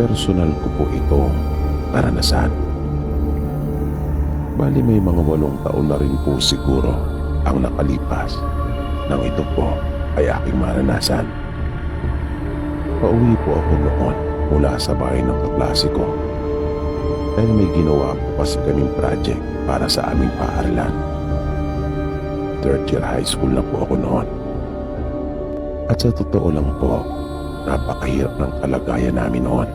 personal ko po itong karanasan. Bali may mga 8 taon na rin po siguro ang nakalipas nang ito po ay aking maranasan. Pauwi po ako noon mula sa bahay ng kaklase ko dahil may ginawa po kasi kaming project para sa aming paaralan. 3rd year high school na po ako noon. At sa totoo lang po, napakahirap ng kalagayan namin noon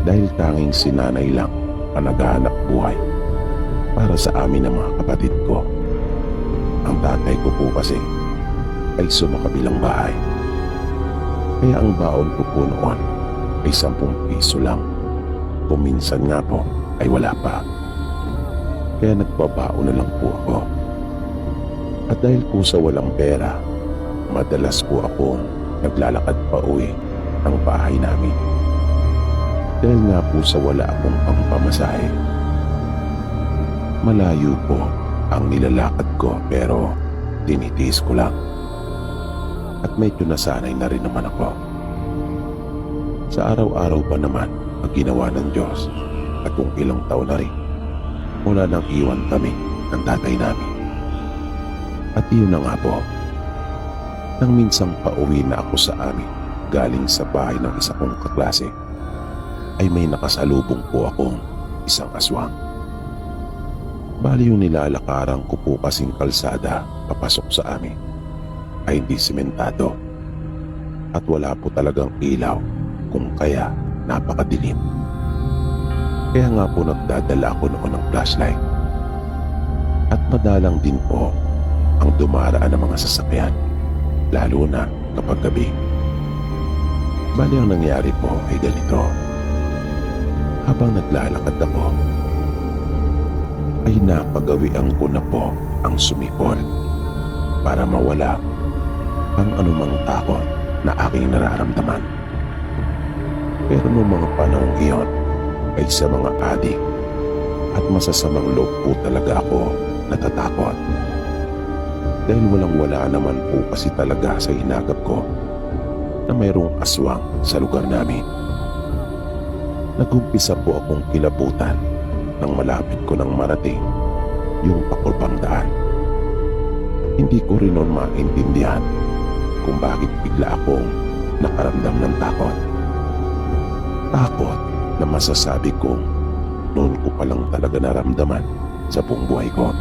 dahil tanging si nanay lang ang naghahanap buhay para sa amin ng mga kapatid ko. Ang tatay ko po kasi ay sumakabilang bahay. Kaya ang baon ko po noon ay 10 piso lang. Kung minsan nga po ay wala pa. Kaya nagbabaon na lang po ako. At dahil po sa walang pera, madalas po akong naglalakad pa uwi ng bahay namin. Dahil nga po sa wala akong pampamasahe. Malayo po ang nilalakad ko pero tinitiis ko lang. At medyo nasanay na rin naman ako. Sa araw-araw pa naman ang ginawa ng Diyos at kung ilang taon na rin mula nang iwan kami ng tatay namin. At iyon na nga po, nang minsang pauwi na ako sa amin galing sa bahay ng isa kong kaklase, ay may nakasalubong po akong isang aswang. Bali yung nilalakaran ko po kasing kalsada papasok sa amin ay hindi sementado at wala po talagang ilaw kung kaya napakadilim. Kaya nga po nagdadala ako noon ng flashlight at madalang din po ang dumaraan ng mga sasakyan lalo na kapag gabi. Bali ang nangyari po ay ganito. Habang naglalakad ako ay napagawian ko na po ang sumipol para mawala ang anumang takot na aking nararamdaman. Pero noong mga panahong iyon ay sa mga adik at masasamang loob po talaga ako natatakot. Dahil walang-wala naman po kasi talaga sa inagap ko na mayroong aswang sa lugar namin. Nag-umpisa po akong kilabutan nang malapit ko nang marating yung pakulbang daan. Hindi ko rin noon maintindihan kung bakit bigla akong nakaramdam ng takot. Takot na masasabi kong noon ko palang talaga naramdaman sa buong buhay ko.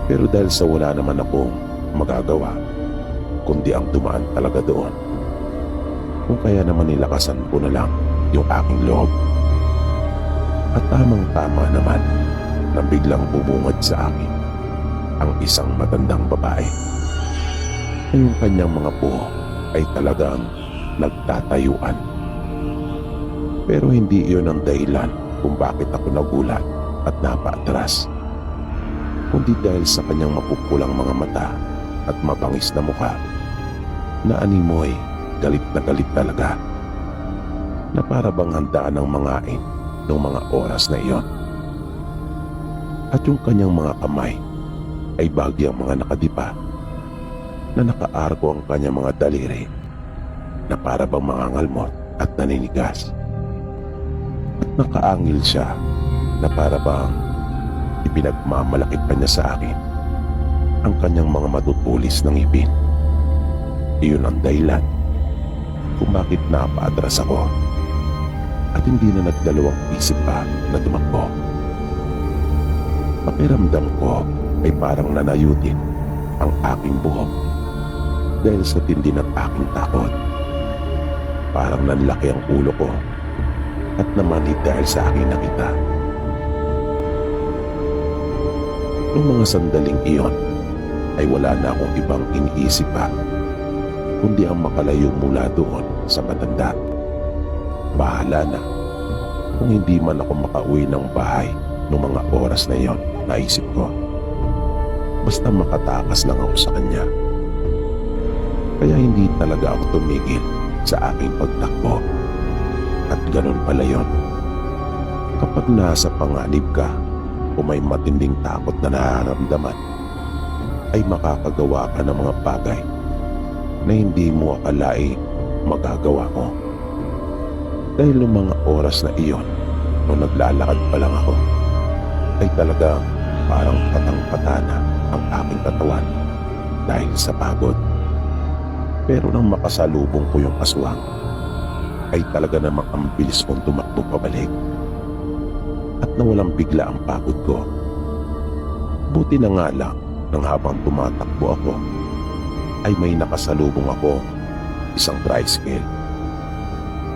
Pero dahil sa wala naman akong magagawa kundi ang dumaan talaga doon, kung kaya naman nilakasan ko na lang yung aking loob. At tamang-tama naman na biglang bumungad sa akin ang isang matandang babae na yung kanyang mga buhok ay talagang nagtatayuan. Pero hindi iyon ang dahilan kung bakit ako nagulat at napaatras, kundi dahil sa kanyang mapupulang mga mata at mabangis na mukha na animoy galit na galit talaga, na para bang handaan ng mangain ng mga oras na iyon. At yung kanyang mga kamay ay bagyang mga nakadipa na nakaarko ang kanyang mga daliri na para bang mangangalmot at naninigas. At nakaangil siya na para bang ipinagmamalaki pa niya sa akin ang kanyang mga matutulis ng ngipin. Iyon ang dahilan kung bakit napaatras ako at hindi na nagdalawang isip pa na tumakbo. Pakiramdam ko ay parang nanayutin ang aking buhok dahil sa tindi ng aking takot. Parang nanlaki ang ulo ko at namanhid dahil sa aking nakita. Noong mga sandaling iyon ay wala na akong ibang iniisip pa kundi ang makalayo mula doon sa matanda. Bahala na kung hindi man ako makauwi ng bahay noong mga oras na iyon, naisip ko. Basta makatakas lang ako sa kanya. Kaya hindi talaga ako tumigil sa aking pagtakbo. At ganun pala yun. Kapag nasa panganib ka o may matinding takot na nararamdaman, ay makakagawa ka ng mga bagay na hindi mo akalaing magagawa ko. Dahil noong mga oras na iyon, nung naglalakad pa lang ako, ay talagang parang patang-patana ang aking katawan dahil sa pagod. Pero nang makasalubong ko yung aswang, ay talaga namang ang bilis kong tumakbo pabalik. At nawalang bigla ang pagod ko. Buti na nga lang nang habang tumatakbo ako, ay may nakasalubong ako, isang tricycle.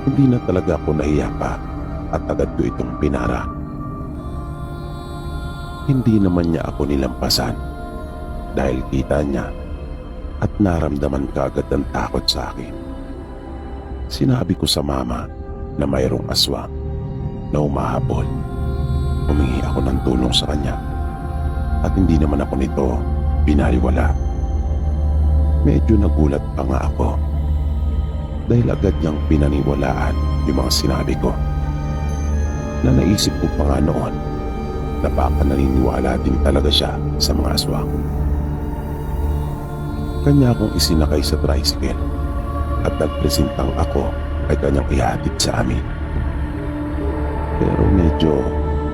Hindi na talaga ako nahiya pa at agad ko itong pinara. Hindi naman niya ako nilampasan dahil kita niya at naramdaman kaagad ang takot sa akin. Sinabi ko sa mama na mayroong aswang na umahabol. Humingi ako ng tulong sa kanya at hindi naman ako nito binaliwala. Medyo nagulat pa nga ako dahil agad niyang pinaniwalaan yung mga sinabi ko, na naisip ko pa nga noon na baka naniniwala din talaga siya sa mga aswang. Kanya akong isinakay sa tricycle at nagpresentang ako ay kanyang ihatid sa amin. Pero medyo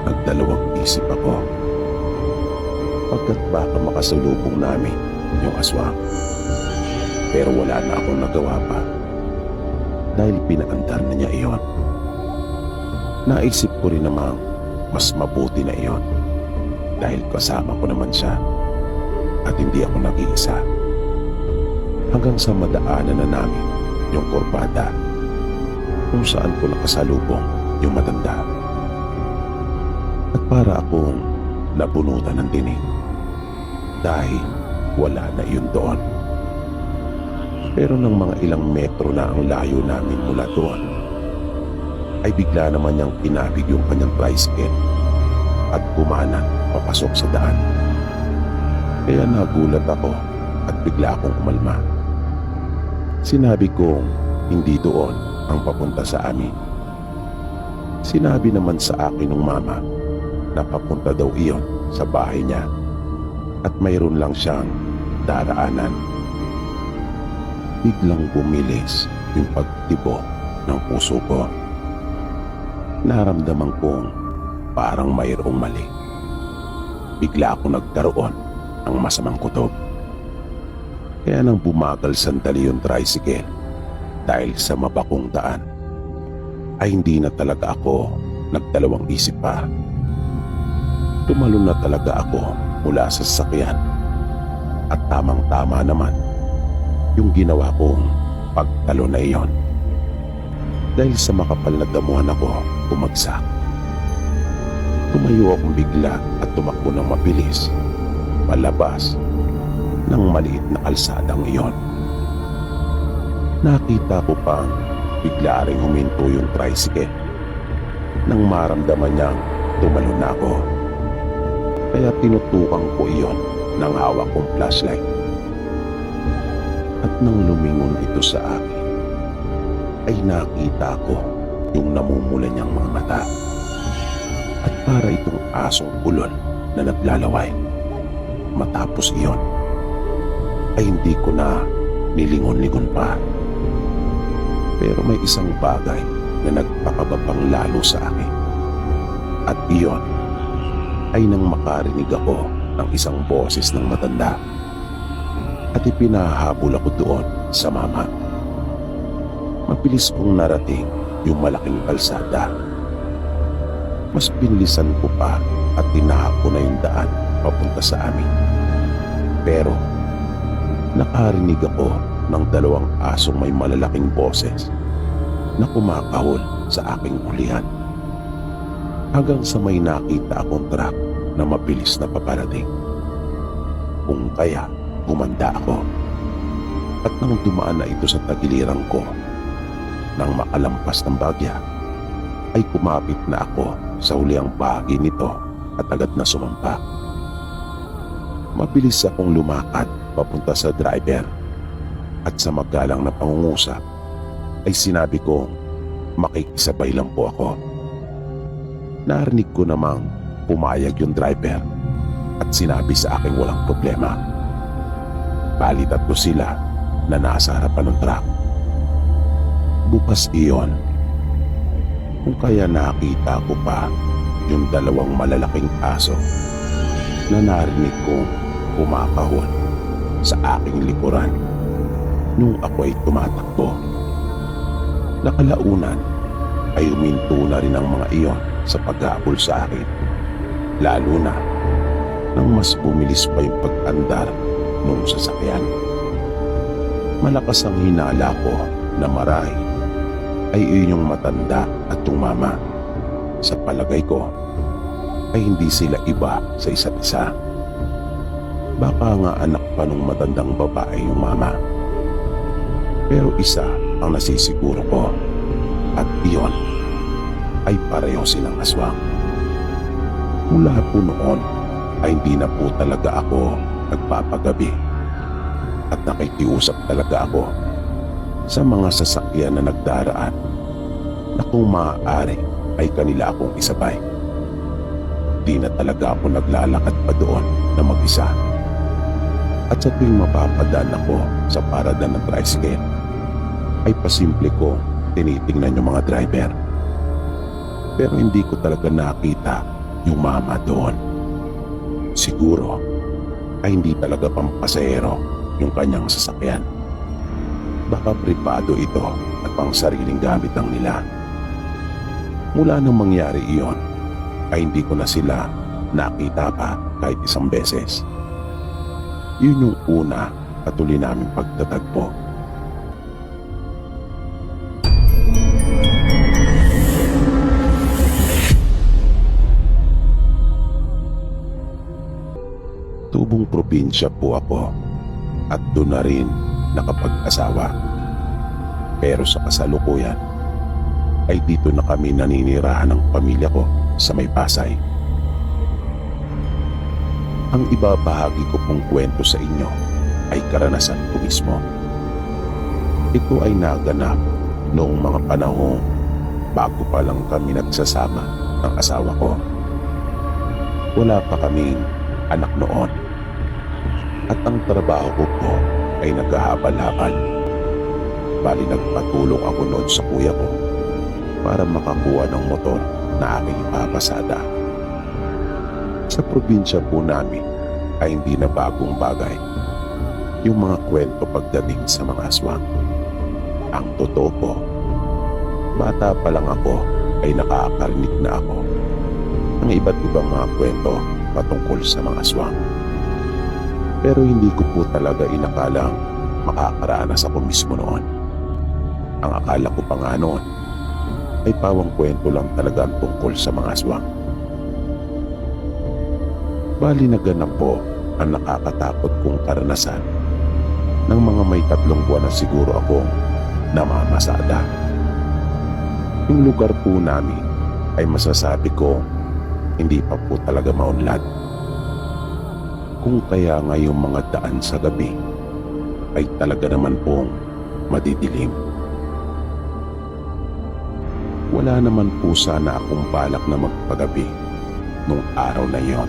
nagdalawang isip ako pagkat baka makasalubong namin yung aswang. Pero wala na akong nagawa pa dahil pinaandar na niya iyon. Naisip ko rin namang mas mabuti na iyon dahil kasama ko naman siya at hindi ako nag-iisa. Hanggang sa madaanan na namin yung kurbada kung saan ko nakasalubong yung matanda. At para akong nabunutan ng tinig dahil wala na iyon doon. Pero nang mga ilang metro na ang layo namin mula doon, ay bigla naman niyang pinabig yung kanyang tricycle at kumanan papasok sa daan. Kaya nagulat ako at bigla akong umalma. Sinabi kong hindi doon ang papunta sa amin. Sinabi naman sa akin ng mama na papunta daw iyon sa bahay niya at mayroon lang siyang daraanan. Biglang bumilis yung pagtibok ng puso ko. Naramdaman kong parang mayroong mali. Bigla ako nagkaroon ng masamang kutob. Kaya nang bumagal sandali yung tricycle dahil sa mabakong daan, ay hindi na talaga ako nagdalawang isip pa. Tumalon na talaga ako mula sa sasakyan at tamang-tama naman yung ginawa kong pagtalo na iyon. Dahil sa makapal na damuhan ako bumagsak. Tumayo akong bigla at tumakbo ng mabilis palabas ng maliit na kalsadang iyon. Nakita ko pang bigla ring huminto yung tricycle nang maramdaman niyang tumalon na ako. Kaya tinutukan ko iyon ng hawak kong flashlight. At nang lumingon ito sa akin, ay nakita ko yung namumula niyang mga mata. At para itong asong kulon na naglalaway. Matapos iyon, ay hindi ko na nilingon-lingon pa. Pero may isang bagay na nagpakababang lalo sa akin. At iyon ay nang makarinig ako ng isang boses ng matanda. At ipinahabol ako doon sa mama. Mabilis kong narating yung malaking kalsada. Mas binilisan ko pa at tinahak ko na yung daan papunta sa amin. Pero nakarinig ako ng dalawang asong may malalaking boses na kumakahol sa aking ulihan. Hanggang sa may nakita akong truck na mabilis na paparating. Kung kaya, gumanda ako. At nang dumaan na ito sa tagiliran ko, nang makalampas ng bagya, ay kumapit na ako sa huliang bahagi nito at agad na sumampa. Mabilis akong lumakad papunta sa driver at sa magalang na pangungusap ay sinabi kong makikisabay lang po ako. Narinig ko namang pumayag yung driver at sinabi sa akin walang problema. Bali tatlo sila na nasa harapan ng truck. Bukas iyon Kung kaya nakita ko pa yung dalawang malalaking aso na narinig kong kumakahon sa aking likuran nung ako ay tumatakbo. Nakalaunan ay huminto na rin ang mga iyon sa paghabol sa akin, lalo na nang mas bumilis pa yung pag-andar nung sasakyan. Malakas ang hinala ko na marahil ay iyon yung matanda at yung mama. Sa palagay ko ay hindi sila iba sa isa't isa. Baka nga anak pa nung matandang babae yung mama. Pero isa ang nasisiguro ko, at iyon ay pareho silang aswang. Mula po noon ay hindi na po talaga ako nagpapagabi at nakikiusap talaga ako sa mga sasakyan na nagdaraan na kung maaari ay kanila akong isabay. Di na talaga ako naglalakad pa doon na mag-isa. At sa tuwing mapapadaan ako sa parada ng tricycle, ay pasimple ko tinitingnan yung mga driver. Pero hindi ko talaga nakita yung mama doon. Siguro ay hindi talaga pampasahero yung kanyang sasakyan. Baka pribado ito at pang sariling gamit ang nila. Mula nang mangyari iyon, ay hindi ko na sila nakita pa kahit isang beses. Yun yung una at uli naming pagtatagpo. Tubong probinsya po ako at doon na rin nakapag-asawa. Pero sa kasalukuyan ay dito na kami naninirahan ng pamilya ko sa may Pasay. Ang ibabahagi ko pong kwento sa inyo ay karanasan ko mismo. Ito ay naganap noong mga panahong bago pa lang kami nagsasama ng asawa ko. Wala pa kaming anak noon. At ang trabaho ko po ay naghahabal-habal. Bali nagpatulong ako noon sa kuya ko para makakuha ng motor na aking ipapasada. Sa probinsya po namin ay hindi na bagong bagay yung mga kwento pagdating sa mga aswang. Ang totoo po, bata pa lang ako ay nakakarinig na ako ng iba't ibang mga kwento patungkol sa mga aswang. Pero hindi ko po talaga inakalang makakaranas ako mismo noon. Ang akala ko pa nga noon ay pawang kwento lang talaga ang tungkol sa mga aswang. Bali naganap po ang nakakatakot kong karanasan ng mga may 3 buwan na siguro akong namamasada. Yung lugar po namin ay masasabi ko hindi pa po talaga maunlad. Kung kaya ngayong mga daan sa gabi ay talaga naman pong madidilim. Wala naman po sana akong balak na magpagabi nung araw na yon.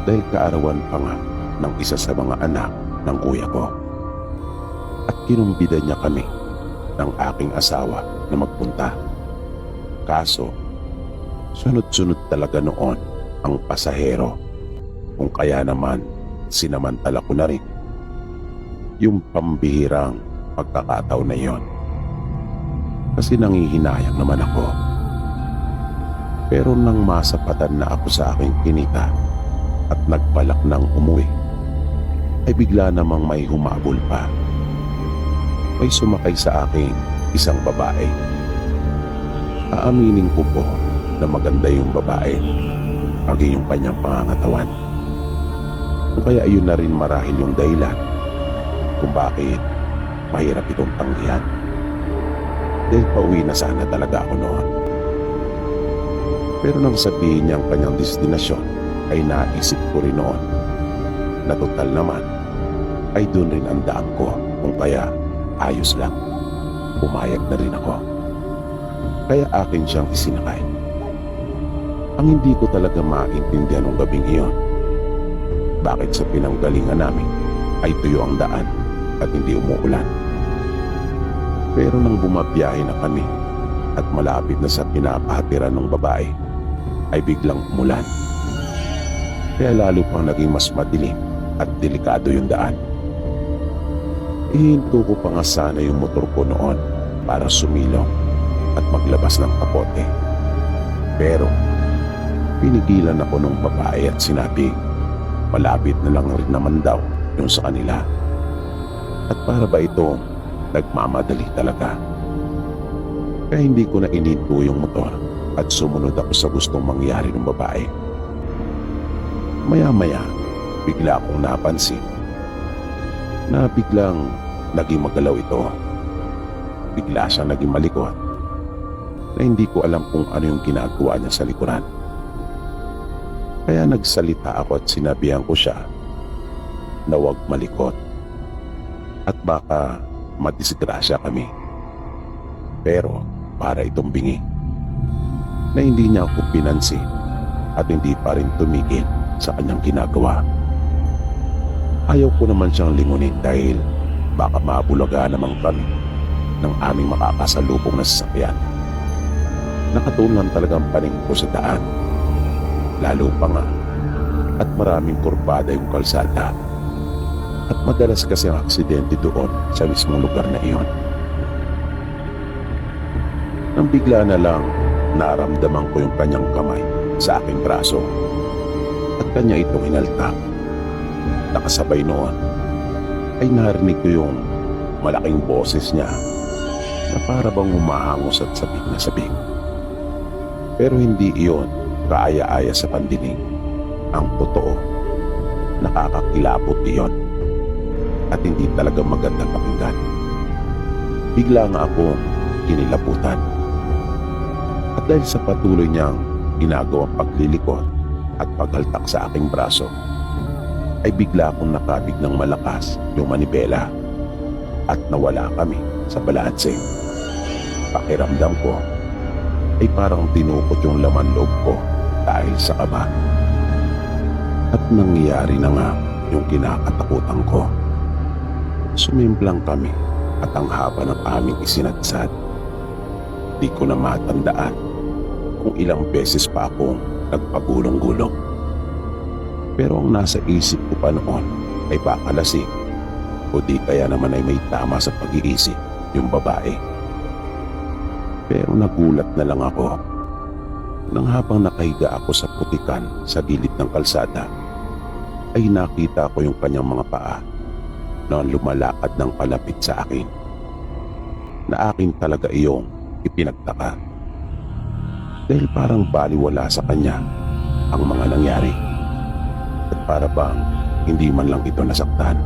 Dahil kaarawan pa nga ng isa sa mga anak ng kuya ko. At kinumbida niya kami ng aking asawa na magpunta. Kaso, sunod-sunod talaga noon ang pasahero. Kung kaya naman, sinamantala ko na rin yung pambihirang pagkakataon na yon. Kasi nangihinayang naman ako. Pero nang masapatan na ako sa aking kinita at nagbalak ng umuwi, ay bigla namang may humabol pa. May sumakay sa akin isang babae. Aaminin ko po na maganda yung babae, maging yung kanyang pangangatawan. Kung kaya yun na rin marahil yung dahilan kung bakit mahirap itong tanggihan. Dahil pauwi na sana talaga ako noon. Pero nang sabihin niya ang kanyang destinasyon, ay naisip ko rin noon na total naman ay doon rin ang daan ko, kung kaya ayos lang, pumayag na rin ako. Kaya akin siyang isinakay. Ang hindi ko talaga maintindihan ng gabing iyon, bakit sa pinanggalingan namin ay tuyo ang daan at hindi umuulan. Pero nang bumabiyahe na kami at at malapit na sa pinapahatiran ng babae ay biglang umulan. Kaya lalo pang naging mas madilim at delikado yung daan. Ihinto ko pa nga sana yung motor ko noon para sumilong at maglabas ng kapote. Pero pinigilan ako ng babae at sinabi malapit na lang rin naman daw yung sa kanila. At para ba ito nagmamadali talaga? Kaya hindi ko na ininto yung motor at sumunod ako sa gustong mangyari ng babae. Maya-maya, bigla akong napansin na biglang naging magalaw ito. Bigla siyang naging malikot na hindi ko alam kung ano yung ginagawa niya sa likuran. Kaya nagsalita ako at sinabihan ko siya na huwag malikot at baka madisgrasya kami. Pero para itong bingi na hindi niya ako pinansin at hindi pa rin tumigil sa kanyang ginagawa. Ayaw ko naman siyang lingunin dahil baka mabulaga naman kami ng aming makakasalubong na sasakyan. Nakatulan talagang paning ko sa daan. Lalo pa nga at maraming kurbada yung kalsada. At madalas kasi ang aksidente doon sa mismong lugar na iyon. Nang bigla na lang naramdaman ko yung kanyang kamay sa aking braso at kanya itong hinaltak. Nakasabay noon ay narinig ko yung malaking boses niya na para bang humahangos at sabik na sabik. Pero hindi iyon kaaya-aya sa pandinig. Ang totoo, nakakakilabot iyon at hindi talaga maganda pakinggan. Bigla nga ako kinilabutan. At dahil sa patuloy niyang ginagawang paglilikot at paghaltak sa aking braso, ay bigla akong nakabig ng malakas yung manibela at nawala kami sa balanse. Pakiramdam ko ay parang tinukot yung laman loob ko dahil sa kaba. At nangyari na nga yung kinakatakutan ko. Sumimplang kami at ang haba ng aming isinadsad. Di ko na matandaan kung ilang beses pa akong nagpagulong-gulong. Pero ang nasa isip ko pa noon ay baka lasing o di kaya naman ay may tama sa pag-iisip yung babae. Pero nagulat na lang ako nang habang nakahiga ako sa putikan sa gilid ng kalsada ay nakita ko yung kanyang mga paa na lumalakad ng palapit sa akin. Na akin talaga iyong ipinagtaka. Dahil parang baliwala sa kanya ang mga nangyari. At para bang hindi man lang ito nasaktan.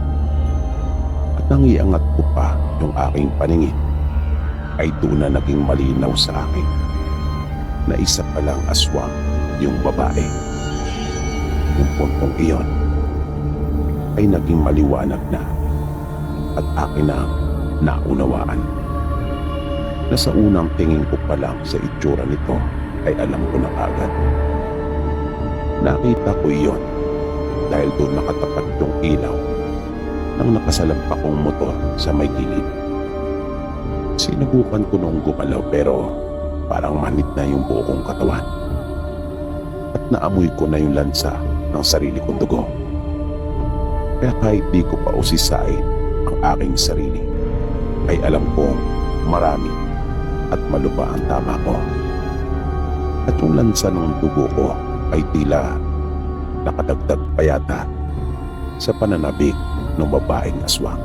At nang iangat ko pa yung aking paningin ay doon na naging malinaw sa akin na isa palang aswang yung babae. Yung puntong iyon ay naging maliwanag na at akin na naunawaan na sa unang tingin ko pa lang sa itsura nito ay alam ko na agad. Nakita ko iyon dahil doon nakatapat yung ilaw ng nakasalampak kong motor sa may gilid. Sinubukan ko nung gumalaw pero parang manit na yung buo kong katawan at naamoy ko na yung lansa ng sarili kong dugo. Kaya kahit di ko pa usisain ang aking sarili ay alam kong marami at malupa ang tama ko. At yung lansa ng dugo ko ay tila nakadagdag pa yata sa pananabik ng babaeng aswang.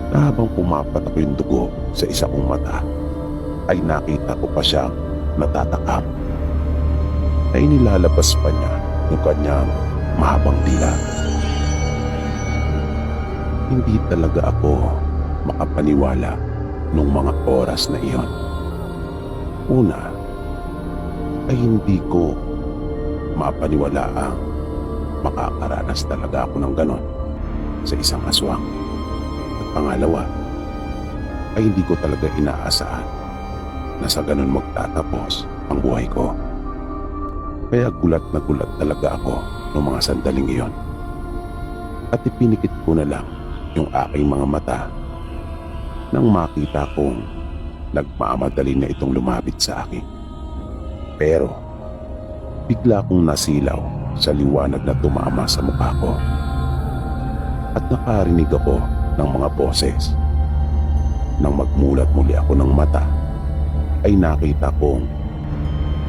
Na habang pumapatak yung dugo sa isa kong mata ay nakita ko pa siyang natatakap na inilalabas pa niya yung kanyang mahabang dila. Hindi talaga ako makapaniwala nung mga oras na iyon. Una, ay hindi ko mapaniwala ang makakaranas talaga ako ng ganon sa isang aswang. At pangalawa, ay hindi ko talaga inaasahan na sa ganon magtatapos ang buhay ko. Kaya gulat na gulat talaga ako ng mga sandaling iyon. At ipinikit ko na lang yung aking mga mata nang makita kong nagmamadali na itong lumapit sa akin. Pero bigla kong nasilaw sa liwanag na tumama sa mukha ko. At nakarinig ako ng mga boses. Nang magmulat muli ako ng mata, ay nakita kong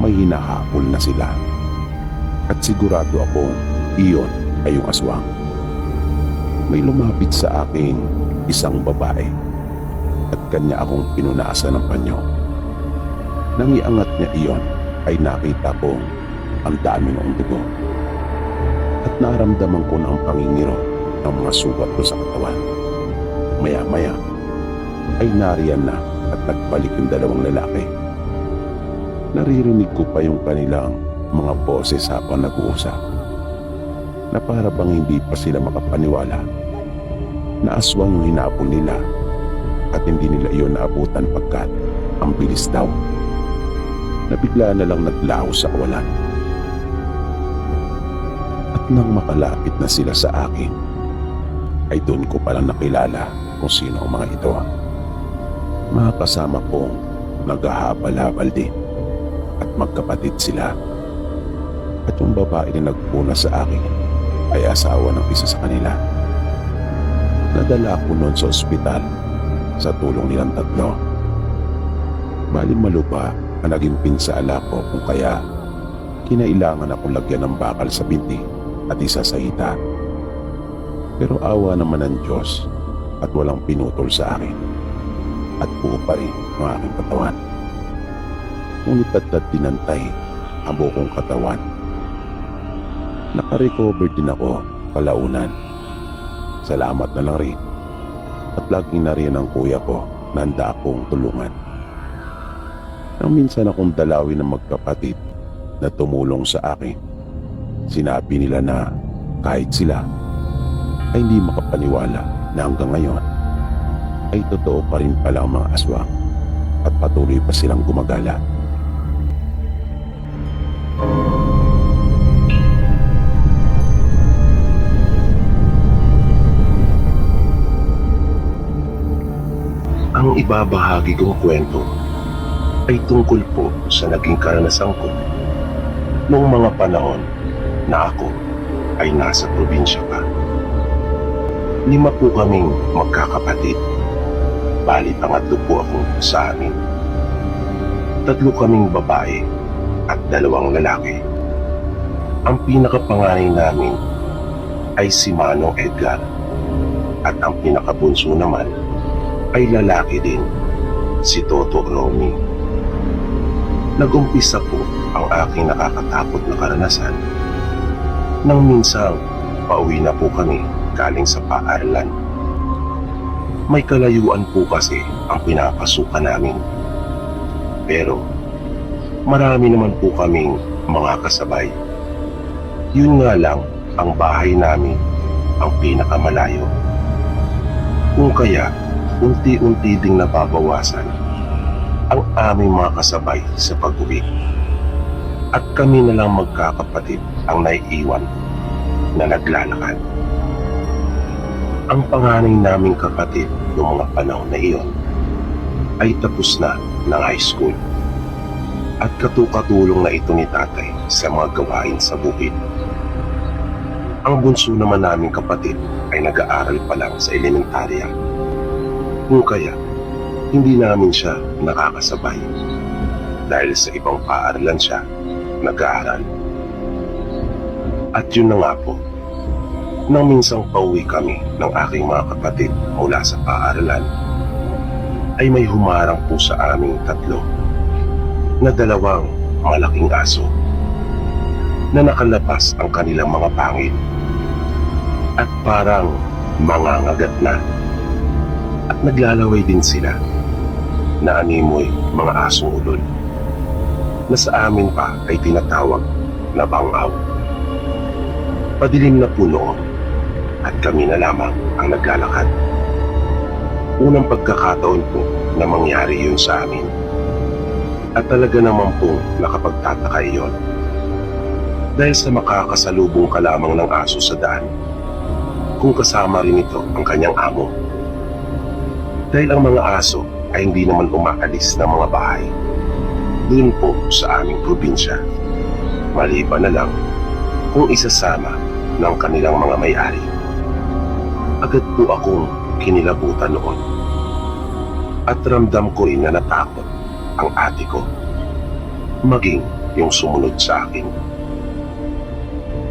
may hinahabol na sila. At sigurado akong iyon ay yung aswang. May lumapit sa akin isang babae at kanya akong pinunasan ng panyo. Nang iangat niya iyon ay nakita kong ang dami ng dugo. At naramdaman ko na ang pangingiro ng mga sugat ko sa katawan. Maya-maya ay nariyan na at nagbalik yung dalawang lalaki. Naririnig ko pa yung kanilang mga boses habang nag-uusap, na para bang hindi pa sila makapaniwala na aswang yung hinapon nila at hindi nila iyon naabutan pagkat ang bilis daw na bigla na lang naglaho sa kawalan. At nang makalapit na sila sa akin, ay doon ko palang nakilala kung sino ang mga ito. Mga kasama kong naghahabal-habal din at magkapatid sila. At yung babae na nagpuna sa akin ay asawa ng isa sa kanila. Nadala ko noon sa ospital sa tulong nilang tatlo. Bali malupa ang naging pinsala ko kung kaya kinailangan akong lagyan ng bakal sa binti at isa sa hita. Pero awa naman ng Diyos at walang pinutol sa akin at buo pa rin ang aking katawan. Ngunit at dinantay ang buong katawan. Nakarecover din ako kalaunan. Salamat na lang rin at laging na rin ang kuya ko na handa akong tulungan. Nang minsan akong dalawin ng magkapatid na tumulong sa akin, sinabi nila na kahit sila ay hindi makapaniwala na hanggang ngayon ay totoo pa rin pala ang mga aswang at patuloy pa silang gumagala. Ang ibabahagi kong kwento ay tungkol po sa naging karanasan ko noong mga panahon na ako ay nasa probinsya pa. 5 po kaming magkakapatid. Bali pangatlo po ako sa amin. 3 kaming babae at 2 lalaki. Ang pinakapanganay namin ay si Manong Edgar at ang pinakabunso naman ay lalaki din, si Toto Romy. Nag-umpisa po ang aking nakakatakot na karanasan nang minsang pauwi na po kami galing sa paaralan. May kalayuan po kasi ang pinapasukan namin. Pero marami naman po kaming mga kasabay. Yun nga lang ang bahay namin ang pinakamalayo. Kung kaya unti-unti ding nababawasan ang aming mga kasabay sa pag-uwi. At kami na lang magkakapatid ang naiiwan na naglalakad. Ang panganay naming kapatid noong mga panahon na iyon ay tapos na ng high school at katukatulong na ito ni tatay sa mga gawain sa bukid. Ang bunso naman naming kapatid ay nag-aaral pa lang sa elementarya. Kung kaya, hindi namin siya nakakasabay dahil sa ibang paaralan siya nag-aaral. At yun na nga po, nang minsang pauwi kami ng aking mga kapatid mula sa paaralan, ay may humarang po sa aming 3 na 2 malaking aso na nakalabas ang kanilang mga pangil at parang mangangagat na. At naglalaway din sila na animoy mga asong ulol na sa amin pa ay tinatawag na bangaw. Padilim na po noon at kami na lamang ang naglalakad. Unang pagkakataon po na mangyari yun sa amin. At talaga naman pong nakapagtataka iyon. Dahil sa makakasalubong ka lamang ng aso sa daan, kung kasama rin ito ang kanyang amo. Dahil ang mga aso ay hindi naman umaalis ng mga bahay doon po sa aming probinsya. Maliban na lang kung isasama ng kanilang mga may-ari. Agad po akong kinilabutan noon. At ramdam ko rin na natakot ang ate ko, maging yung sumunod sa akin.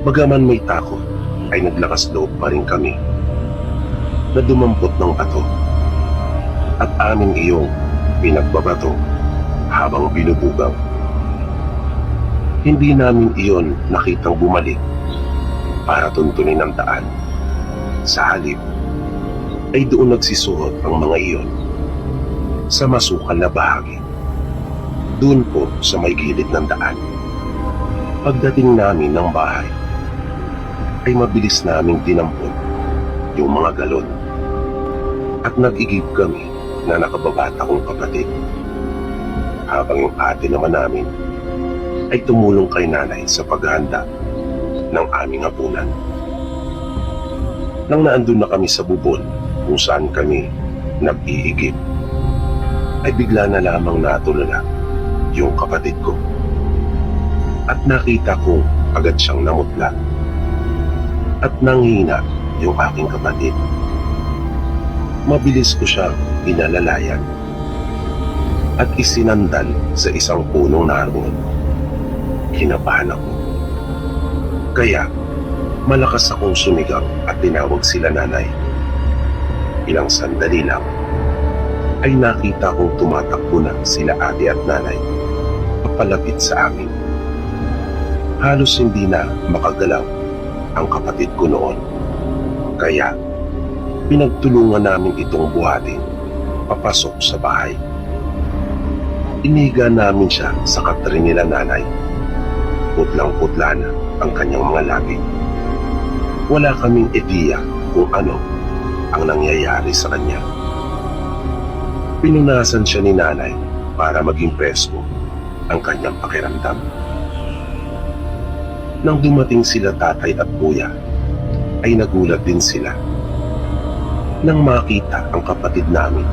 Bagaman may takot, ay naglakas loob pa rin kami na dumampot ng bato at aming iyong pinagbabato habang binubugaw. Hindi namin iyon nakitang bumalik para tuntunin ang daan. Sa halip ay doon nagsisuhot ang mga iyon sa masukal na bahagi, doon po sa may gilid ng daan. Pagdating namin ng bahay ay mabilis naming dinampot yung mga galon at nag-igib kami na nakababata kong kapatid, habang yung ate naman namin ay tumulong kay nanay sa paghahanda ng aming hapunan. Nang naandun na kami sa bubon kung saan kami nag-iigib, ay bigla na lamang natulala yung kapatid ko at nakita kong agad siyang namutla at nanghina yung aking kapatid. Mabilis ko siyang inalalayan at isinandal sa isang punong naroon. Kinabahan ako. Kaya malakas akong sumigaw at tinawag sila nanay. Ilang sandali lang ay nakita kong tumatakbo na sila ate at nanay papalapit sa amin. Halos hindi na makagalaw ang kapatid ko noon. Kaya pinagtulungan namin itong buhatin papasok sa bahay. Iniga namin siya sa katre nila nanay. Putlang-putla na ang kanyang mga labi. Wala kaming ideya kung ano ang nangyayari sa kanya. Pinunasan siya ni nanay para maging presko ang kanyang pakiramdam. Nang dumating sila tatay at kuya, ay nagulat din sila nang makita ang kapatid namin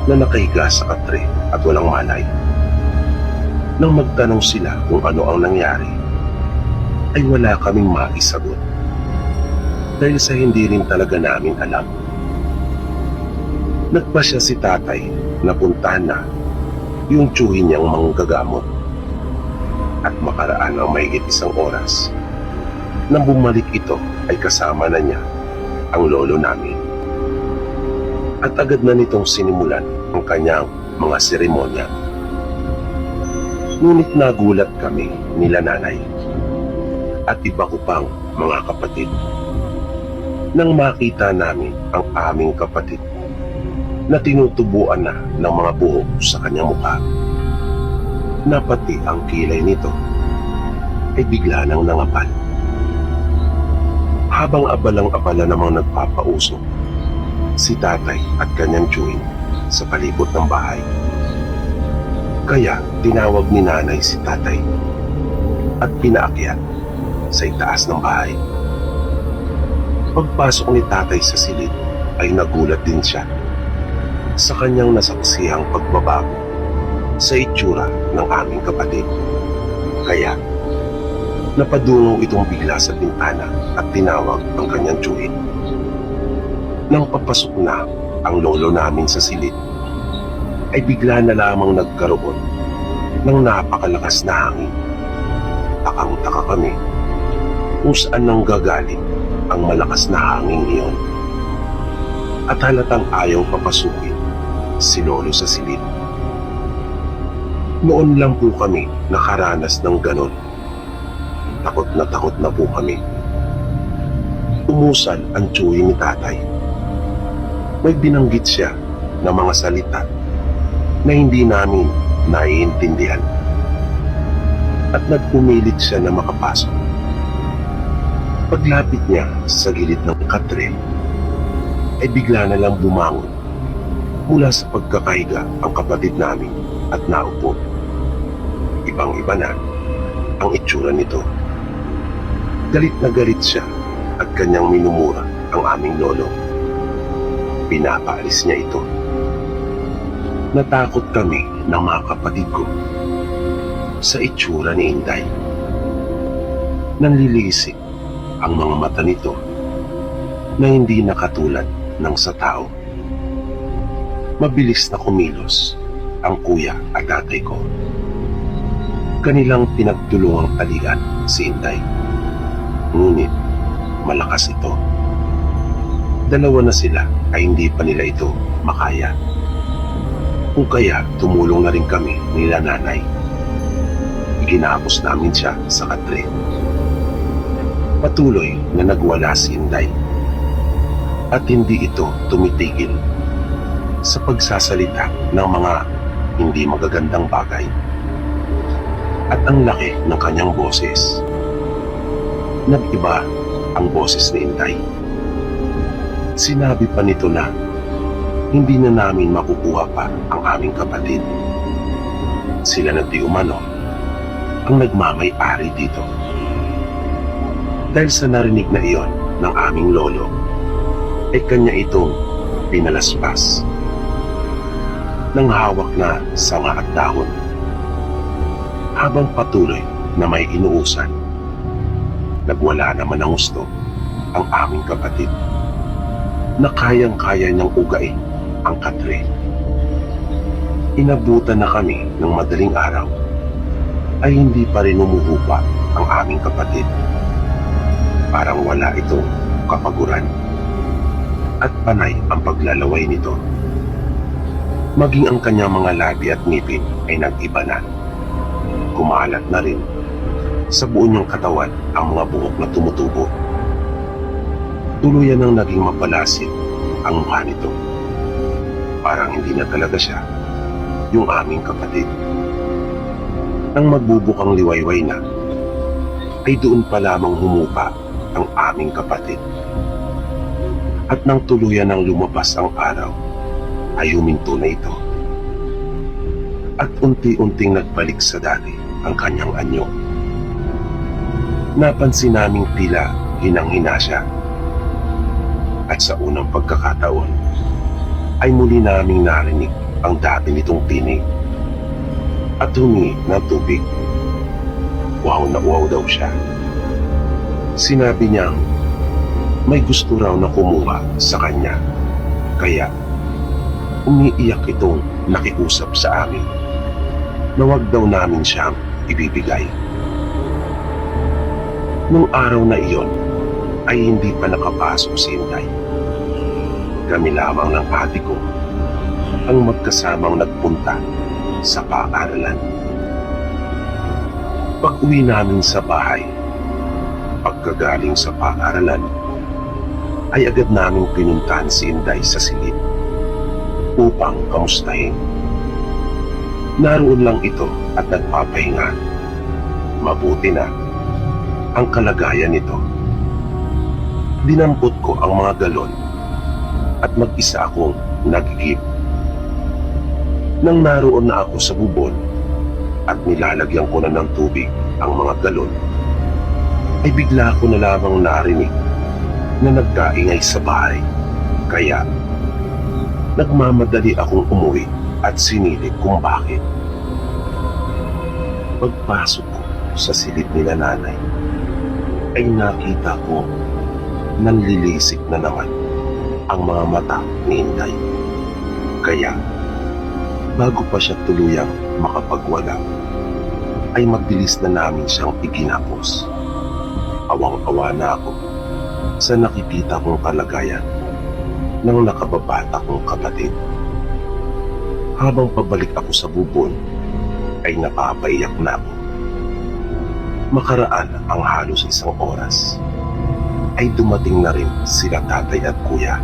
na nakahiga sa katre at walang malay. Nang magtanong sila kung ano ang nangyari, ay wala kaming maisagot dahil sa hindi rin talaga namin alam. Nagpasya si tatay na puntahan na yung tiyuhin niyang manggagamot at makaraan ang mahigit isang oras. Nang bumalik ito ay kasama na niya ang lolo namin. At agad na nitong sinimulan ang kanyang mga seremonya. Ngunit nagulat kami nila nanay at iba ko pang mga kapatid nang makita namin ang aming kapatid na tinutubuan na ng mga buhok sa kanyang mukha, na pati ang kilay nito ay bigla nang nangapal. Habang abalang-abala namang nagpapausok si tatay at kanyang tiyuhin sa palibot ng bahay. Kaya tinawag ni nanay si tatay at pinaakyat sa itaas ng bahay. Pagpasok ni tatay sa silid ay nagulat din siya sa kanyang nasaksihang pagbabago sa itsura ng aming kapatid. Kaya napadunong itong bigla sa bintana at tinawag ang kanyang tiyuhin. Nang papasok na ang lolo namin sa silid, ay bigla na lamang nagkaroon ng napakalakas na hangin. Takang-taka kami kung saan nanggagaling ang malakas na hangin iyon. At halatang ayaw papasukin si lolo sa silid. Noon lang po kami nakaranas ng ganon. Takot na po kami. Umusal ang tiyuhin ni tatay. May binanggit siya na mga salita na hindi namin naiintindihan. At nagpumilit siya na makapasok. Paglapit niya sa gilid ng katre, ay bigla na lang bumangon mula sa pagkakahiga ang kapatid namin at naupo. Ibang-iba na ang itsura nito. Galit na galit siya at kanyang minumura ang aming lolo. Pinapaalis niya ito. Natakot kami ng mga kapatid ko sa itsura ni Inday. Nanlilisik ang mga mata nito na hindi nakatulad ng sa tao. Mabilis na kumilos ang kuya at tatay ko. Kanilang pinagtulungang talian si Inday. Ngunit malakas ito. Dalawa na sila ay hindi pa nila ito makaya. Kung kaya tumulong na rin kami nila nanay. Iginapos namin siya sa katre. Patuloy na nagwala si Inday. At hindi ito tumitigil sa pagsasalita ng mga hindi magagandang bagay. At ang laki ng kanyang boses. Nag-iba ang boses ni Inday. Sinabi pa nito na hindi na namin makukuha pa ang aming kapatid. Sila na di umano ang nagmamay-ari dito. Dahil sa narinig na iyon ng aming lolo, ay kanya itong pinalaspas ng hawak na sanga at dahon. Habang patuloy na may inuusan, nagwala naman ng gusto ang aming kapatid na kayang-kaya niyang ugain ang katre. Inabutan na kami ng madaling araw ay hindi pa rin umuhupa ang aming kapatid. Parang wala itong kapaguran at panay ang paglalaway nito. Maging ang kanyang mga labi at ngipin ay nag-iba na. Kumalat na rin sa buo niyang katawan ang mga buhok na tumutubo. Tuluyan ang naging mapalasin ang mukha nito. Parang hindi na talaga siya yung aming kapatid. Nang magbubukang liwayway na, ay doon pa lamang humupa ang aming kapatid. At nang tuluyan ng lumabas ang araw, ay huminto na ito. At unti-unting nagbalik sa dati ang kanyang anyo. Napansin naming tila hinang-hina siya. At sa unang pagkakataon, ay muli naming narinig ang dati nitong tinig. At humingi ng tubig. Wow na wow daw siya. Sinabi niyang may gusto raw na kumuha sa kanya. Kaya umiiyak itong nakiusap sa amin na wag daw namin siyang ibibigay. Nung araw na iyon ay hindi pa nakapasok si Inday. Kami lamang ng ate ko ang magkasamang nagpunta sa paaralan. Pag-uwi namin sa bahay, pagkagaling sa paaralan, ay agad naming pinuntahan si Inday sa silid upang kamustahin. Naroon lang ito at nagpapahinga. Mabuti na ang kalagayan nito. Dinampot ko ang mga galon at mag-isa akong nagigib. Nang naroon na ako sa bubon at nilalagyan ko na ng tubig ang mga galon, ay bigla ko na lamang narinig na nagkaingay sa bahay. Kaya nagmamadali akong umuwi at sinilip kung bakit. Pagpasok ko sa silid nila nanay, ay nakita ko nanlilisik na naman ang mga mata ni Inday. Kaya bago pa siya tuluyang makapagwala, ay mabilis na namin siyang iginapos. Awang-awa na ako sa nakikita kong kalagayan ng nakababata kong kapatid. Habang pabalik ako sa bubon, ay napapaiyak na ako. Makaraan ang halos isang oras, ay dumating na rin sila tatay at kuya.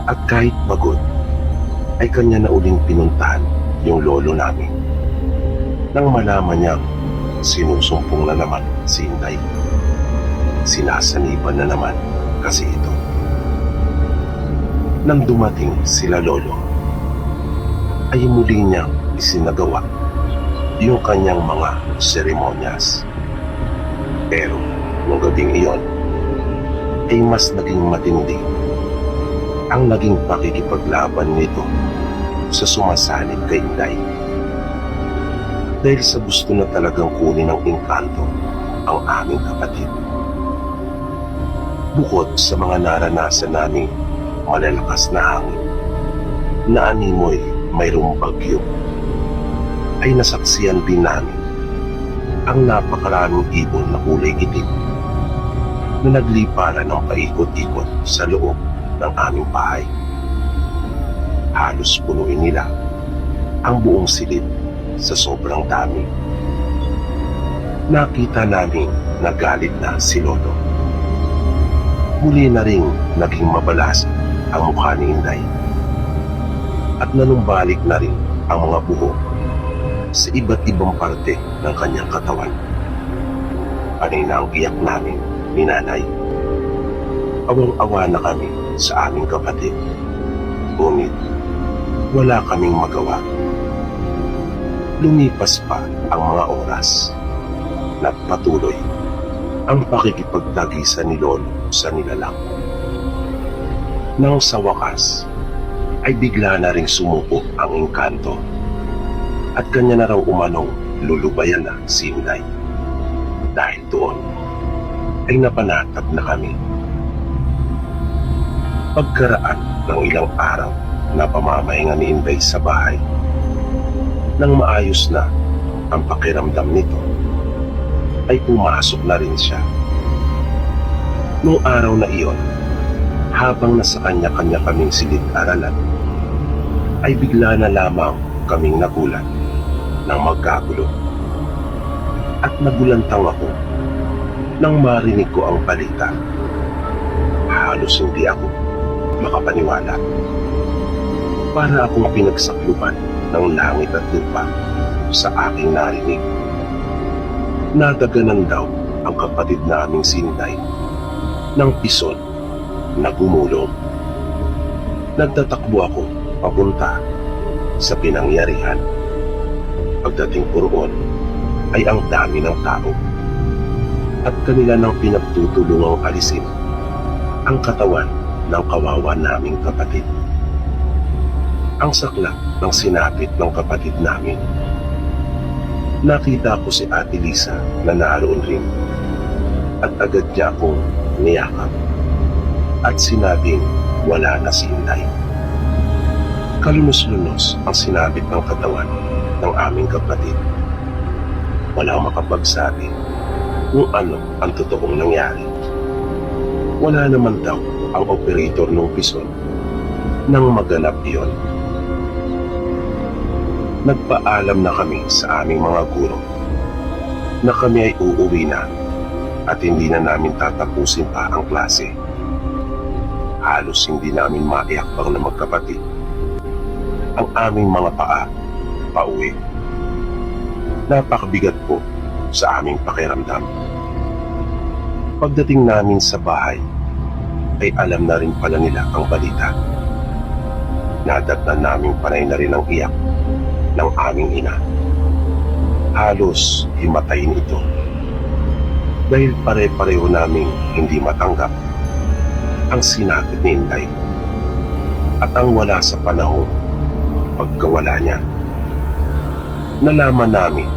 At kahit pagod, ay kanya na uling pinuntahan yung lolo namin. Nang malaman niyang sinusumpong na naman si Inday. Sinasaniban na naman kasi ito. Nang dumating sila lolo, ay muli niyang isinagawa yung kanyang mga seremonyas. Pero nung gabing iyon, ay mas naging matindi ang naging pakikipaglaban nito sa sumasanib kay Inday. Dahil sa gusto na talagang kunin ng engkanto ang aming kapatid. Bukod sa mga naranasan naming malalakas na hangin, na animoy mayroong bagyo, ay nasaksiyan din namin ang napakaraming ibon na kulay itim na nagliparan ng paikot-ikot sa loob ng aming bahay. Halos punuin nila ang buong silid sa sobrang dami. Nakita namin na galit na si Lolo. Muli na ring naging mabalas ang mukha ni Inday at nanumbalik na rin ang mga buhok sa iba't ibang parte ng kanyang katawan. Panay na ang iyak namin ni Nanay. Awang-awa na kami sa aming kapatid. Ngunit wala kaming magawa. Lumipas pa ang mga oras. Nagpatuloy ang pakikipagtagisan ni Lolo sa nilalang. Nang sa wakas ay bigla na ring sumuko ang engkanto at kanya na raw umanong lulubayan na si Inday. Dahil doon ay napanatag na kami. Pagkaraan ng ilang araw na pamamahinga ni Inday sa bahay, nang maayos na ang pakiramdam nito, ay pumasok na rin siya. Noong araw na iyon, habang nasa kanya-kanya kaming silid-aralan, ay bigla na lamang kaming nagulat ng magkagulo. At nagulantang ako nang marinig ko ang balita. Halos hindi ako makapaniwala. Para akong pinagsaklupan ng langit at lupa sa aking narinig. Nadaganan daw ang kapatid naming si Inday ng pison na gumulong. Nagtatakbo ako papunta sa pinangyarihan. Pagdating ko roon ay ang dami ng tao at kanila nang pinagtutulungang alisin ang katawan ng kawawa naming kapatid. Ang saklap ng sinapit ng kapatid namin. Nakita ko si Ate Lisa na naroon rin at agad niya akong niyakap at sinabing wala na si Inday. Kalunos-lunos ang sinabit ng katawan ng aming kapatid. Walang makapagsabi kung ano ang totoong nangyari. Wala naman daw ang operator ng pison nang maganap iyon. Nagpaalam na kami sa aming mga guro na kami ay uuwi na at hindi na namin tatapusin pa ang klase. Halos hindi namin maiakbang na magkapatid ang aming mga paa pauwi. Napakabigat po sa aming pakiramdam. Pagdating namin sa bahay ay alam na rin pala nila ang balita. Nadatnan namin panay na rin ang iyak ng aming ina. Halos himatayin ito dahil pare-pareho naming hindi matanggap ang sinapit ni Inday at ang wala sa panahon pagkawala niya. Nalaman namin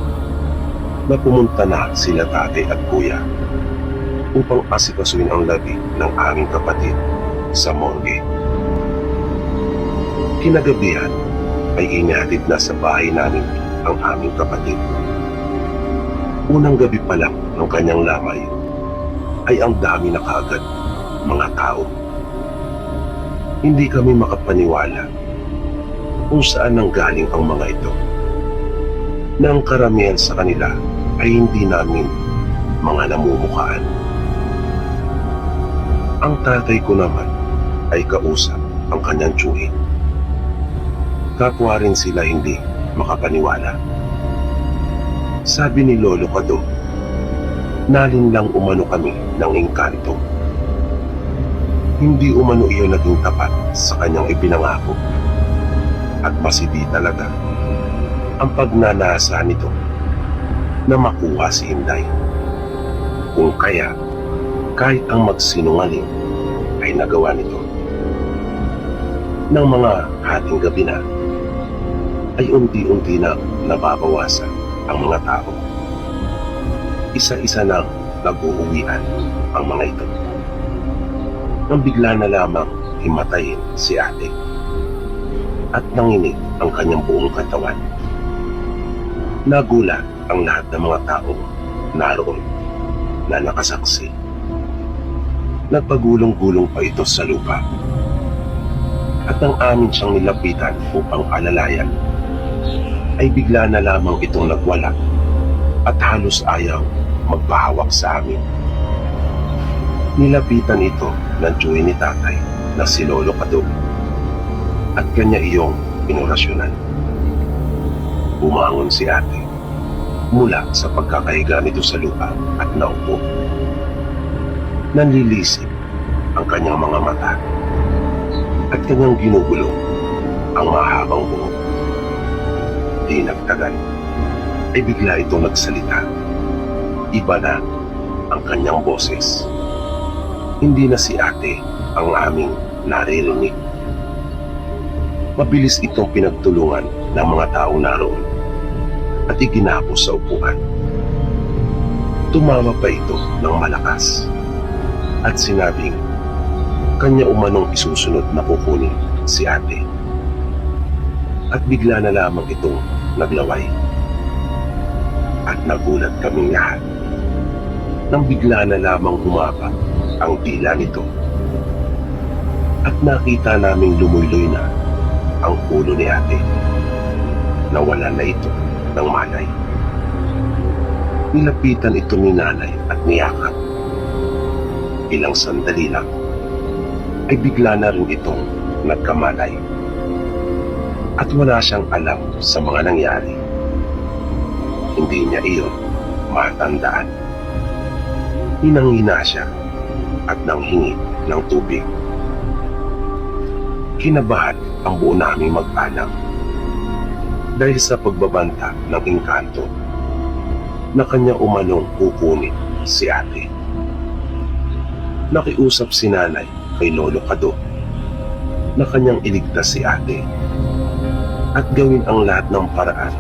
na pumunta na sila tatay at kuya upang asikasuin ang labi ng aming kapatid sa morgue. Kinagabihan ay inihatid na sa bahay namin ang aming kapatid. Unang gabi pa lang ng kanyang lamay ay ang dami na kaagad mga tao. Hindi kami makapaniwala kung saan nanggaling ang mga ito, na ang karamihan sa kanila ay hindi namin mga namumukhaan. Ang tatay ko naman ay kausap ang kanyang tiyuhin. Kapwa rin sila hindi makapaniwala. Sabi ni Lolo Kado, nalin lang umano kami ng engkanto. Hindi umano iyon naging tapat sa kanyang ipinangako. At masidi talaga ang pagnanasa nito na makuha si Inday. Kung kaya, kahit ang magsinungaling ay nagawa nito. Nang mga hating gabi na, ay unti-unti na nababawasan ang mga tao. Isa-isa nang nag-uuwian ang mga ito. Nang bigla na lamang himatayin si ate at nanginig ang kanyang buong katawan. Nagulat ang lahat ng mga tao naroon na nakasaksi. Nagpagulong-gulong pa ito sa lupa at nang amin siyang nilapitan upang alalayan, ay bigla na lamang itong nagwala at halos ayaw magpahawak sa amin. Nilapitan ito ng tiyuhin ni tatay na si Lolo Kado at kanya iyong inorasyonan. Bumangon si ate mula sa pagkakahiga nito sa lupa at naupo. Nanlilisip ang kanyang mga mata at kanyang ginugulong ang mahabang buhok. Di nagtagal ay bigla itong nagsalita. Iba na ang kanyang boses. Hindi na si ate ang aming naririnig. Mabilis itong pinagtulungan ng mga taong naroon at iginapos sa upuan. Tumama pa ito ng malakas at sinabing kanya umanong isusunod na kukunin si ate. At bigla na lamang itong naglaway. At nagulat kaming lahat nang bigla na lamang humaba ang dila nito. At nakita naming lumuloy na ang ulo ni ate. Nawala na ito ng malay. Nilapitan ito ni nanay at niyakap. Ilang sandali lang ay bigla na rin itong nagkamalay. At wala siyang alam sa mga nangyari. Hindi niya iyon matandaan. Hinanghina siya at nanghingi ng tubig. Kinabahan ang buo naming mag-anak dahil sa pagbabanta ng engkanto na kanya umanong kukunin si ate. Nakiusap si nanay kay Lolo Kado na kanyang iligtas si ate at gawin ang lahat ng paraan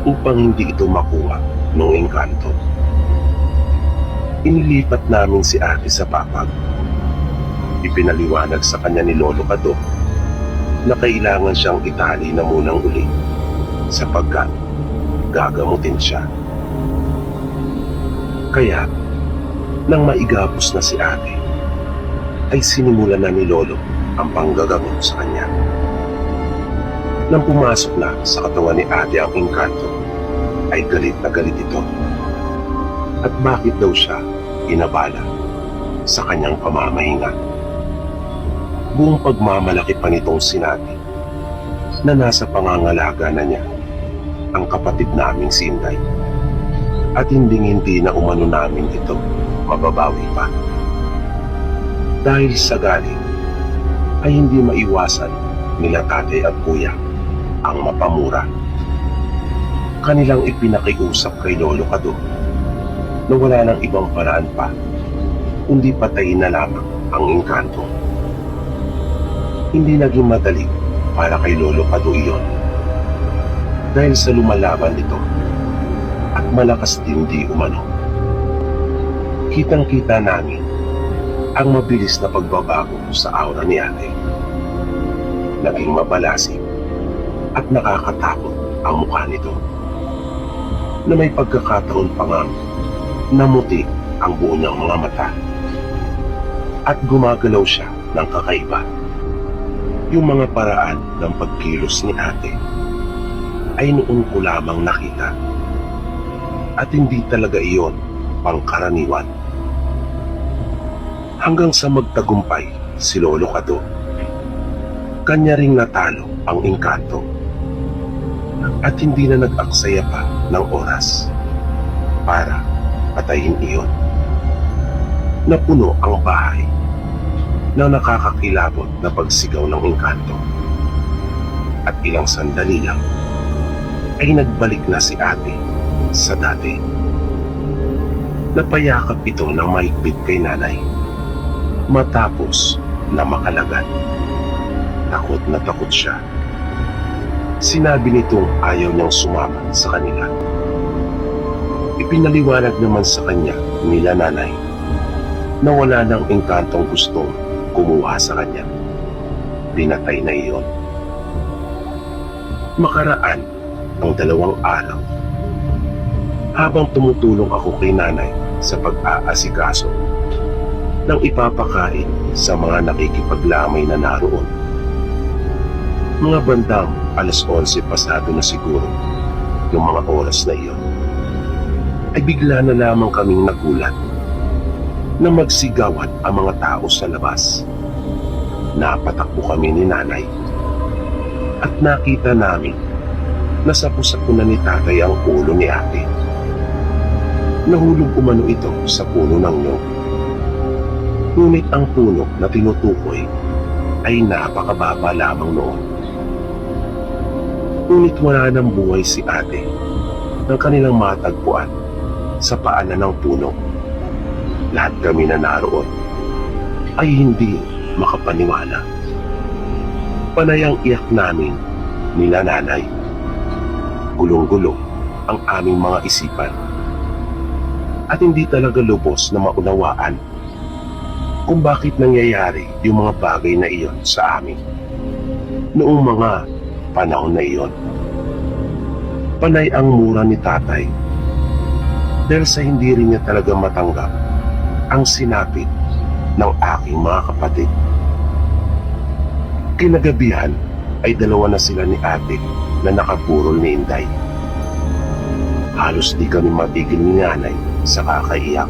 upang hindi ito makuha ng engkanto. Inilipat namin si ate sa papag. Ipinaliwanag sa kanya ni Lolo Kado na kailangan siyang itali na munang uli sapagkat gagamutin siya. Kaya, nang maigapos na si ate, ay sinimulan na ni Lolo ang panggagamot sa kanya. Nang pumasok na sa katawan ni ate ang engkanto, ay galit na galit ito. At bakit daw siya inabala sa kanyang pamamahinga? Buong pagmamalaki pa nitong sinabi na nasa pangangalaga na niya ang kapatid naming si Inday at hindi na umano namin ito mababawi pa. Dahil sa galit ay hindi maiwasan nila tatay at kuya ang mapamura. Kanilang ipinakiusap kay Lolo Kado na wala ng ibang paraan pa kundi patayin na lamang ang engkanto. Hindi naging madali para kay Lolo Kado iyon dahil sa lumalaban nito at malakas din di umano. Kitang-kita namin ang mabilis na pagbabago sa aura ni ate. Naging mabalasig at nakakatakot ang mukha nito na may pagkakataon pa nga namuti ang buo niyang mga mata at gumagalaw siya ng kakaiba. Yung mga paraan ng pagkilos ni ate ay noon ko lamang nakita at hindi talaga iyon pangkaraniwan. Hanggang sa magtagumpay si Lolo Kado, kanya ring natalo ang engkanto at hindi na nag-aksaya pa ng oras para patayin iyon. Napuno ang bahay ng nakakakilabot na pagsigaw ng engkanto at ilang sandali lang ay nagbalik na si ate sa dati. Napayakap ito ng mahigpit kay nanay matapos na makalagan. Takot na takot siya Sinabi nitong ayaw niyang sumama sa kanila. Ipinaliwanag naman sa kanya nila nanay na wala nang engkantong gustong kumuha sa kanya. Pinatay na iyon. Makaraan ang 2 araw. Habang tumutulong ako kay nanay sa pag-aasikaso ng ipapakain sa mga nakikipaglamay na naroon. Mga bandang 11:00 pasado na siguro yung mga oras na iyon, ay bigla na lamang kaming nagulat na magsigawan ang mga tao sa labas. Napatakbo kami ni nanay at nakita namin na sapu-sapu na ni tatay ang ulo ni ate. Nahulog umano ito sa puno ng nyog. Ngunit ang puno na tinutukoy ay napakababa lamang noon. Ngunit wala nang buhay si ate nang kanilang matagpuan sa paanan ng puno. Lahat kami na naroon ay hindi makapaniwala. Panay ang iyak namin nila nanay. Gulong-gulo ang aming mga isipan. At hindi talaga lubos na maunawaan kung bakit nangyayari yung mga bagay na iyon sa amin noong mga panahon na iyon. Panay ang mura ni tatay dahil sa hindi rin niya talaga matanggap ang sinapit ng aking mga kapatid. Kinagabihan ay 2 na sila ni ate na nakapurol ni Inday. Halos di kami matigil ni nanay sa kakaiyak.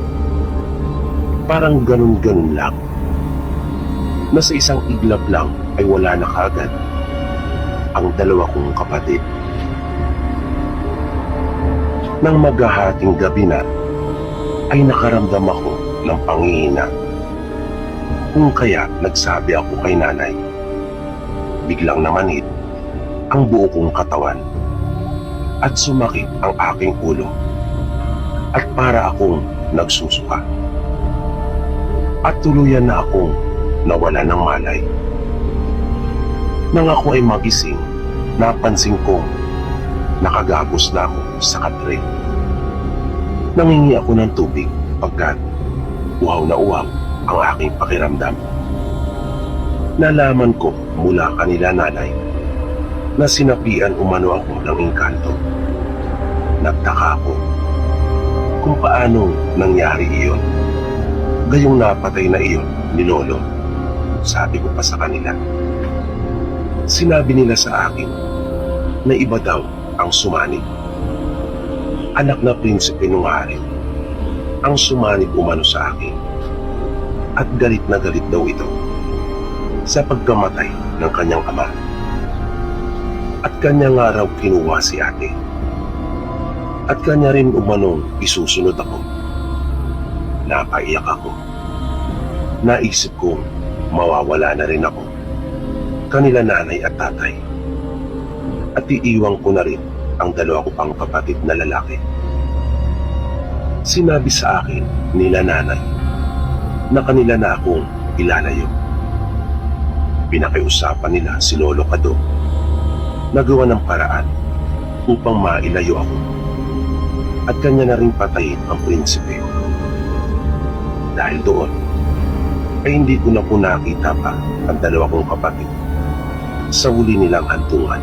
Parang ganun-ganun lang na sa isang iglap lang ay wala na kaagad ang 2 kong kapatid. Nang maghahating gabi na ay nakaramdam ako ng panghihina. Kung kaya nagsabi ako kay nanay, biglang namanhid ang buo kong katawan at sumakit ang aking ulo at para akong nagsusuka. At tuluyan na akong nawala ng malay. Nang ako ay magising, napansin kong nakagapos na ako sa katre. Nangingi ako ng tubig pagkat uhaw na uhaw ang aking pakiramdam. Nalaman ko mula kanila nanay na sinapian umano ako ng engkanto. Nagtaka ako kung paano nangyari iyon. Gayong napatay na iyon ni Lolo, sabi ko pa sa kanila. Sinabi nila sa akin na iba daw ang sumanib. Anak na prinsipe ng hari ang sumanib umano sa akin. At galit na galit daw ito sa pagkamatay ng kanyang ama. At kanya nga raw kinuha si ate. At kanya rin umanong isusunod ako. Napaiyak ako. Naisip kong mawawala na rin ako. Kanila nanay at tatay. At iiwan ko na rin ang 2 ko pang kapatid na lalaki. Sinabi sa akin nila nanay na kanila na akong ilalayo. Pinakiusapan nila si Lolo Kado. Nagawa ng paraan upang mailayo ako. At kanya na rin patayin ang prinsipe. Dahil doon, ay hindi ko na po nakita pa ang 2 kong kapatid sa huli nilang hantungan.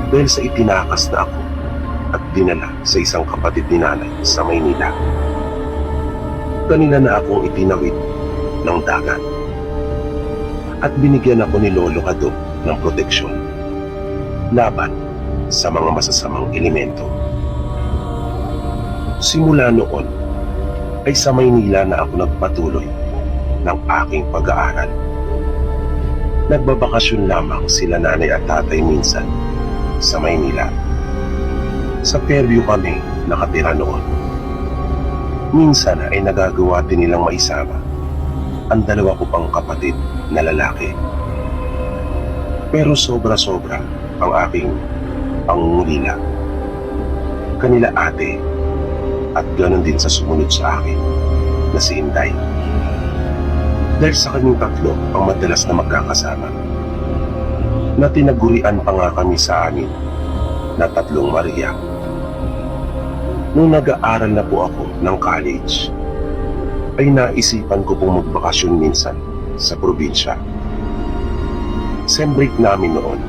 Dahil sa itinakas na ako at dinala sa isang kapatid ni nanay sa Maynila. Kanina na akong itinawid ng dagat at binigyan ako ni Lolo Kado ng proteksyon laban sa mga masasamang elemento. Simula noon ay sa Maynila na ako nagpatuloy ng aking pag-aaral. Nagbabakasyon lamang sila nanay at tatay minsan sa Maynila. Sa Fairview kami nakatira noon. Minsan ay nagagawa din nilang maisama ang 2 ko pang kapatid na lalaki. Pero sobra-sobra ang aking pangungulila. Kanila ate at ganoon din sa sumunod sa akin na si Inday. Dahil sa kaming 3 ang madalas na magkakasama. na tinagurian pa nga kami sa amin na tatlong Maria. Nung nag-aaral na po ako ng college, ay naisipan ko pong magbakasyon minsan sa probinsya. Sem break namin noon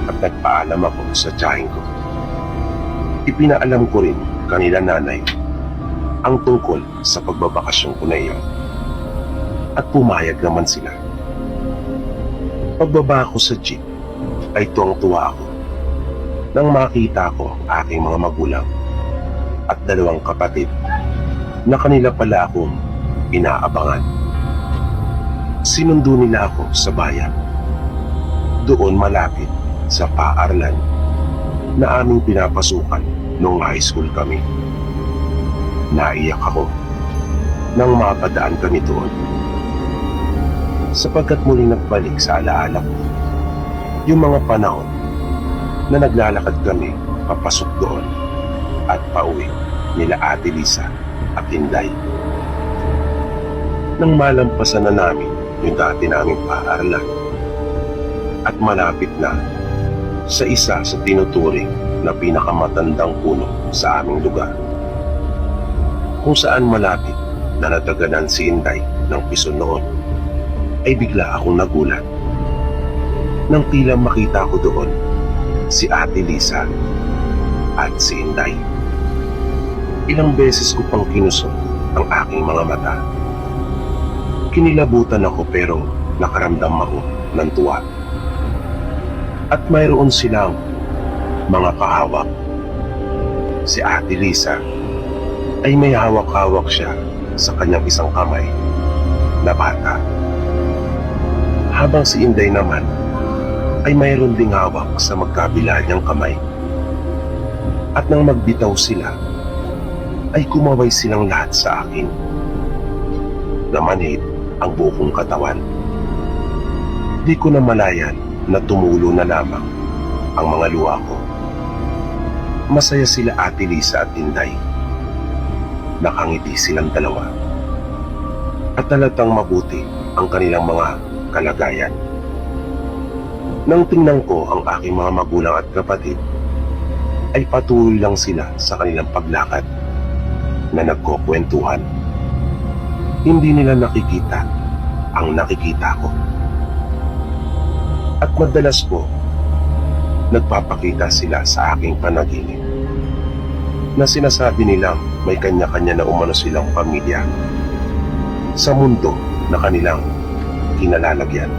at nagpaalam ako sa tiyahin ko. Ipinaalam ko rin kanila nanay ang tungkol sa pagbabakasyon ko na iyon. At pumayag naman sila. Pagbaba ko sa jeep ay tuwang-tuwa ako nang makita ko ang aking mga magulang at dalawang kapatid na kanila pala akong inaabangan. Sinundo nila ako sa bayan. Doon malapit sa paaralan na aming pinapasukan nung high school kami. Naiyak ako nang mapadaan kami doon. Sapagkat muling nagbalik sa alaala ko yung mga panahon na naglalakad kami papasok doon at pauwi nila Ate Lisa at Inday. Nang malampasan na namin yung dati naming paaralan at malapit na sa isa sa tinuturing na pinakamatandang puno sa aming lugar, kung saan malapit na nataganan si Inday ng piso noon, ay bigla akong nagulat nang tila makita ko doon si Ate Lisa at si Inday. Ilang beses ko pang kinusot ang aking mga mata. Kinilabutan ako pero nakaramdam ako ng tuwa. At mayroon silang mga kahawak. Si Ate Lisa ay may hawak-hawak siya sa kanyang isang kamay na bata. Habang si Inday naman ay mayroon ding hawak sa magkabila niyang kamay. At nang magbitaw sila, ay kumaway silang lahat sa akin. Namanhid ang buong katawan. Di ko na malayan na tumulo na lamang ang mga luha ko. Masaya sila Ate Lisa at Inday. Nakangiti silang dalawa. At talatang mabuti ang kanilang mga kalagayan. Nang tingnan ko ang aking mga magulang at kapatid, ay patuloy lang sila sa kanilang paglakad na nagkukwentuhan. Hindi nila nakikita ang nakikita ko. At madalas po, nagpapakita sila sa aking panaginip na sinasabi nilang may kanya-kanya na umano silang pamilya sa mundo na kanilang kinalalagyan.